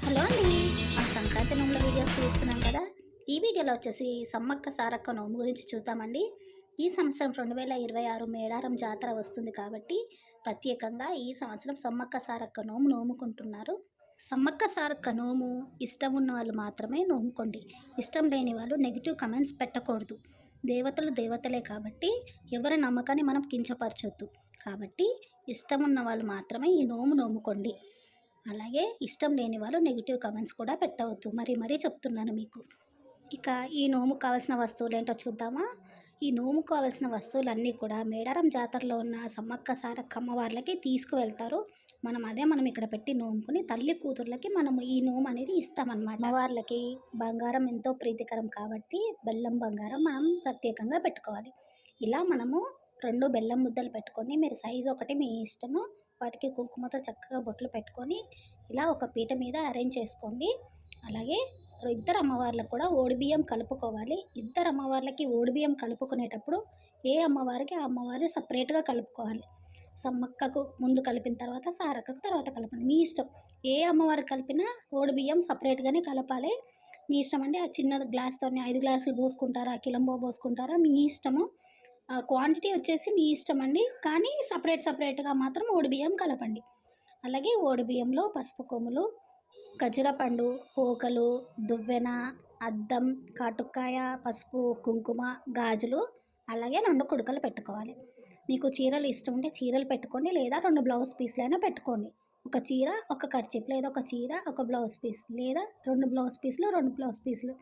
Hello అండి. మన సంక్రాంతి నోముల videos చూస్తున్నాం కదా. ఈ వీడియోలో వచ్చేసి సమ్మక్క సారక్క నోము గురించి చూద్దామండి. ఈ సంవత్సరం 2026 మేడారం జాతర వస్తుంది కాబట్టి ప్రత్యేకంగా ఈ సంవత్సరం సమ్మక్క సారక్క నోము నోముకుంటున్నారు. సమ్మక్క సారక్క నోము ఇష్టం ఉన్న వాళ్ళు మాత్రమే నోముకోండి. ఇష్టం లేని వాళ్ళు నెగిటివ్ కమెంట్స్ పెట్టకూడదు. దేవతలు దేవతలే కాబట్టి ఎవరి నమ్మకాన్ని మనం కించపరచొద్దు. కాబట్టి ఇష్టం ఉన్న వాళ్ళు మాత్రమే ఈ నోము నోముకోండి. అలాగే ఇష్టం లేని వాళ్ళు నెగిటివ్ కమెంట్స్ కూడా పెట్టవద్దు. మరీ చెప్తున్నాను మీకు. ఇక ఈ నోముకు కావాల్సిన వస్తువులు ఏంటో చూద్దామా. ఈ నోముకు కావాల్సిన వస్తువులన్నీ కూడా మేడారం జాతరలో ఉన్న సమ్మక్క సారక్క అమ్మవార్లకి తీసుకువెళ్తారు. మనం ఇక్కడ పెట్టి నోముకుని తల్లి కూతుర్లకి మనము ఈ నోము అనేది ఇస్తామన్నమాట. అమ్మవార్లకి బంగారం ఎంతో ప్రీతికరం కాబట్టి బెల్లం బంగారం మనం ప్రత్యేకంగా పెట్టుకోవాలి. ఇలా మనము 2 బెల్లం ముద్దలు పెట్టుకొని, మీరు సైజు ఒకటి మీ ఇష్టము, వాటికి కుంకుమతో చక్కగా బొట్లు పెట్టుకొని ఇలా ఒక పీట మీద అరేంజ్ చేసుకోండి. అలాగే ఇద్దరు అమ్మవార్లకు కూడా ఓడిబియ్యం కలుపుకోవాలి. ఇద్దరు అమ్మవార్లకి ఓడిబియ్యం కలుపుకునేటప్పుడు ఏ అమ్మవారికి ఆ అమ్మవారి సపరేట్గా కలుపుకోవాలి. సమ్మక్కకు ముందు కలిపిన తర్వాత సారక్కకు తర్వాత కలపండి. మీ ఇష్టం. ఏ అమ్మవారు కలిపినా ఓడిబియ్యం సపరేట్గానే కలపాలి. మీ ఇష్టం అండి. ఆ చిన్న గ్లాస్తో 5 గ్లాసులు పోసుకుంటారా, కిలంబో పోసుకుంటారా, మీ ఇష్టము. క్వాంటిటీ వచ్చేసి మీ ఇష్టం అండి. కానీ సపరేట్గా మాత్రం ఓడిబియ్యం కలపండి. అలాగే ఓడిబియ్యంలో పసుపు కొమ్ములు, ఖర్జూర పండు, పోకలు, దువ్వెన, అద్దం, కాటుకాయ, పసుపు, కుంకుమ, గాజులు, అలాగే 2 కుడుకలు పెట్టుకోవాలి. మీకు చీరలు ఇష్టం ఉంటే చీరలు పెట్టుకోండి, లేదా 2 బ్లౌజ్ పీస్లైనా పెట్టుకోండి. ఒక చీర, ఒక కర్చీఫ్, లేదా ఒక చీర, ఒక బ్లౌజ్ పీస్, లేదా 2 బ్లౌజ్ పీసులు, 2 బ్లౌజ్ పీసులు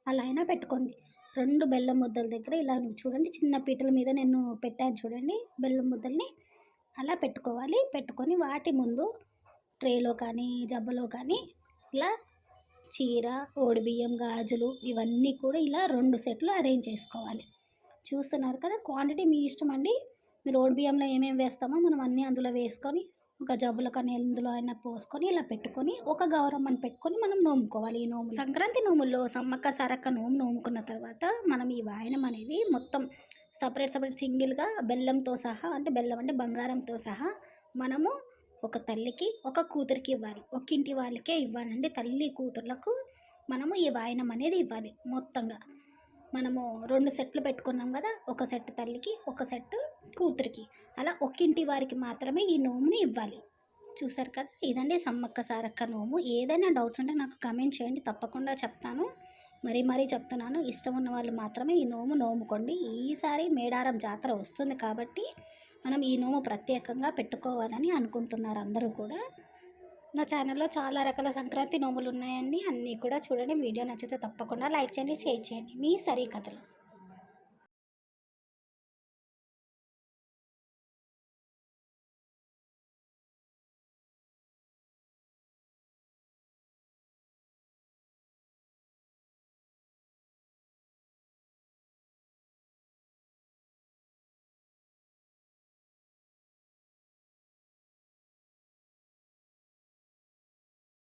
అలా అయినా పెట్టుకోండి. 2 బెల్లం ముద్దల దగ్గర ఇలా చూడండి, చిన్న పీటల మీద నేను పెట్టాను చూడండి బెల్లం ముద్దల్ని. అలా పెట్టుకోవాలి. పెట్టుకొని వాటి ముందు ట్రేలో కానీ జబ్బలో కానీ ఇలా చీర, ఓడిబియ్యం, గాజులు ఇవన్నీ కూడా ఇలా 2 సెట్లు అరేంజ్ చేసుకోవాలి. చూస్తున్నారు కదా. క్వాంటిటీ మీ ఇష్టం అండి. మీరు ఓడిబియ్యంలో ఏమేమి వేస్తామో మనం అన్నీ అందులో వేసుకొని, ఒక జబ్బులో కానీ ఎందులో అయినా పోసుకొని ఇలా పెట్టుకొని, ఒక గౌరమ్మని పెట్టుకొని మనం నోముకోవాలి. ఈ నోము సంక్రాంతి నోముల్లో సమ్మక్క సారక్క నోము నోముకున్న తర్వాత మనం ఈ వాయనం అనేది మొత్తం సపరేట్ సింగిల్గా బెల్లంతో సహా, అంటే బెల్లం అంటే బంగారంతో సహా మనము ఒక తల్లికి ఒక కూతురికి ఇవ్వాలి. ఒక ఇంటి వాళ్ళకే ఇవ్వాలండి. తల్లి కూతుర్లకు మనము ఈ వాయనం అనేది ఇవ్వాలి. మొత్తంగా మనము 2 సెట్లు పెట్టుకున్నాం కదా. ఒక సెట్ తల్లికి, ఒక సెట్ కూతురికి, అలా ఒక్కింటి వారికి మాత్రమే ఈ నోముని ఇవ్వాలి. చూసారు కదా. ఇదండి సమ్మక్క సారక్క నోము. ఏదైనా డౌట్స్ ఉంటే నాకు కమెంట్ చేయండి, తప్పకుండా చెప్తాను. మరీ చెప్తున్నాను, ఇష్టం ఉన్న వాళ్ళు మాత్రమే ఈ నోము నోముకోండి. ఈసారి మేడారం జాతర వస్తుంది కాబట్టి మనం ఈ నోము ప్రత్యేకంగా పెట్టుకోవాలని అనుకుంటున్నారు అందరూ కూడా. నా ఛానల్లో చాలా రకాల సంక్రాంతి నోములు ఉన్నాయండి. అన్నీ కూడా చూడండి. వీడియో నచ్చితే తప్పకుండా లైక్ చేయండి, షేర్ చేయండి. మీ సరి కథలు.